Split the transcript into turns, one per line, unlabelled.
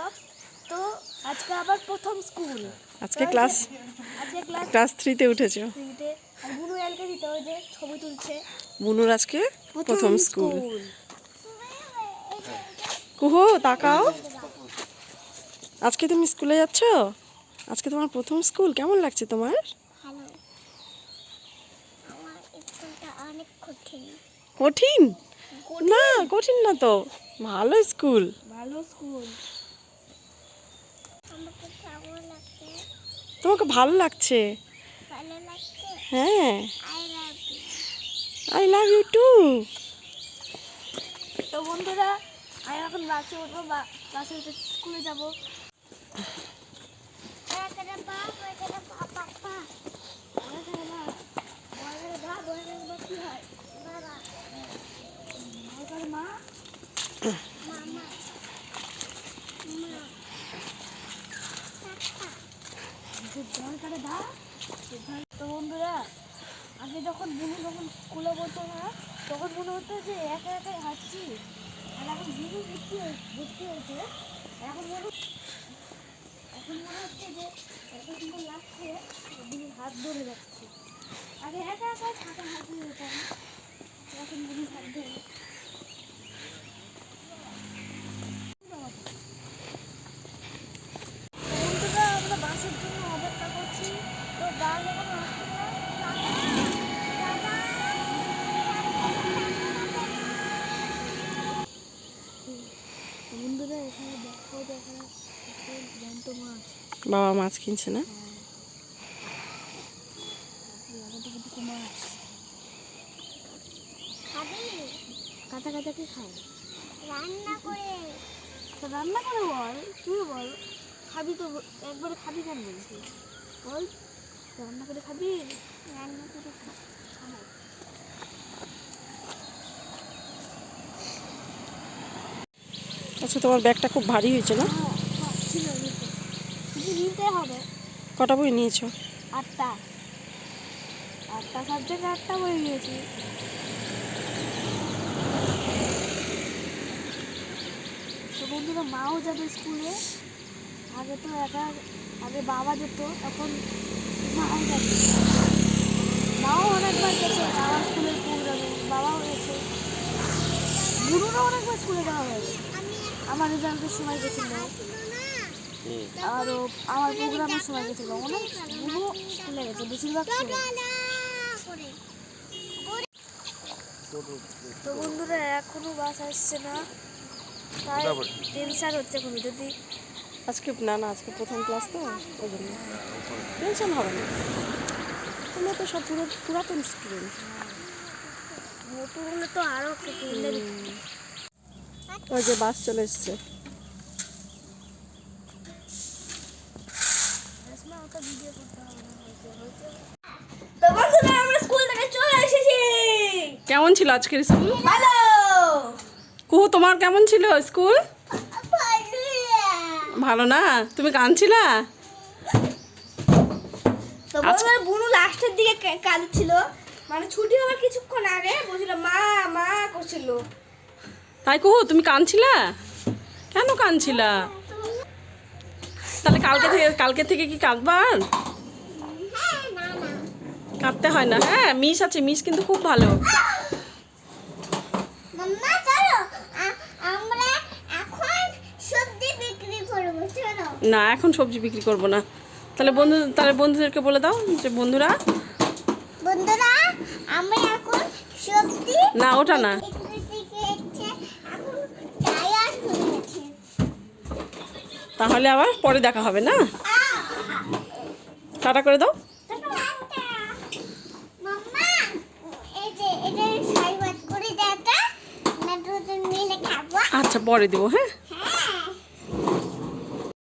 Blog. তো আজকে আবার প্রথম স্কুল,
আজকে ক্লাস 3 তে উঠেছো।
আর বুনু এলকেজিতে ওই যে ছবি তুলছে।
বুনুর আজকে প্রথম স্কুল। কুহু তাকাও, আজকে তুমি স্কুলে যাচ্ছ? আজকে তোমার প্রথম স্কুল, কেমন লাগছে তোমার?
ভালো। আমার স্কুলটা অনেক কঠিন।
কঠিন না, কঠিন না তো, ভালো স্কুল।
ভালো স্কুল।
তোমাকে ভালো লাগছে?
ভালো লাগছে।
হ্যাঁ,
I love you.
I love you too.
তো বন্ধুরা, আমি এখন বাসে উঠবো, বাসে উঠে স্কুলে যাবো। তো বন্ধুরা, আগে যখন বুনু যখন স্কুলে বলতো না, তখন মনে হতো যে একা একাই হাঁটছি। আর এখন বুনু ভর্তি হয়েছে, এখন মনে হচ্ছে যে এত সুন্দর লাগছে, বুনুর হাত ধরে যাচ্ছে। আগে একা একাই হাঁটি যেতাম, এখন বুনুর হাত ধরে। বন্ধুরা, আমরা বাসের জন্য অপেক্ষা করছি। তো বাস এখনো আসছে না। বন্ধুরা, এখানে দেখো, এখানে জ্যান্ত মাছ।
বাবা মাছ কিনছে না?
মাছ কাঁচা কাঁচা কি খায়? রান্না করে। তো রান্না করে বল, তুই বল খাবি তো, একবারে খাবি কেন বলছি বল। রান্না করে খাবি? রান্না করে খাবো।
আচ্ছা, তোমার ব্যাগটা খুব ভারী হয়েছে না?
ছিল নিতে হবে।
কটা বই নিয়েছো?
8টা সাবজেক্ট, 8টা বই নিয়েছি। তো বন্ধুরা, মাও যাবে স্কুলে। আগে তো আগে বাবা যেত, এখন মাও যাবে। মাও অনেকবার গেছে বাবা স্কুলের প্রোগ্রামে, বাবাও গেছে। বুনুরও অনেকবার স্কুলে যাওয়া হয়েছে। আমার রেজাল্টের সময় গেছিল, আরও আমার প্রোগ্রামের সময় গেছিল। অনেক বুনু স্কুলে গেছে, বেশিরভাগ স্কুলে। তো বন্ধুরা, এখনো বাস আসছে না, তাই টেনশন হচ্ছে এখন। যদি
আজকে না, আজকে প্রথম ক্লাস তো, ওই জন্য টেনশন হবে না। তোমরা তো সব পুরাতন স্টুডেন্ট।
নতুন হলে তো আরও একটু।
ওই যে বাস চলে এসছে।
তো বন্ধুরা, আমরা স্কুল থেকে চলে এসেছি।
কেমন ছিল আজকের স্কুল?
ভালো।
কুহু, তোমার কেমন ছিল স্কুল? ভালো না? তুমি কাঁদছিলা?
তো বন্ধুরা, বুনু লাস্টের দিকে কাঁদছিল, মানে ছুটি হওয়ার কিছুক্ষণ আগে বলছিল মা মা করছিল।
তাই কুহু, তুমি কাঁদছিলা? কেন কাঁদছিলা? তাহলে কালকে থেকে কি কাঁদবা? কাঁদতে হয় না। হ্যাঁ, মিস আছে, মিস কিন্তু খুব ভালো। না, এখন সবজি বিক্রি করব না। তাহলে বন্ধুদেরকে বলে দাও যে বন্ধুরা
আমরা এখন সবজি।
না, ওটা না। তাহলে আবার পরে দেখা হবে না? টাটা করে দাও। আচ্ছা, পরে দেবো। হ্যাঁ।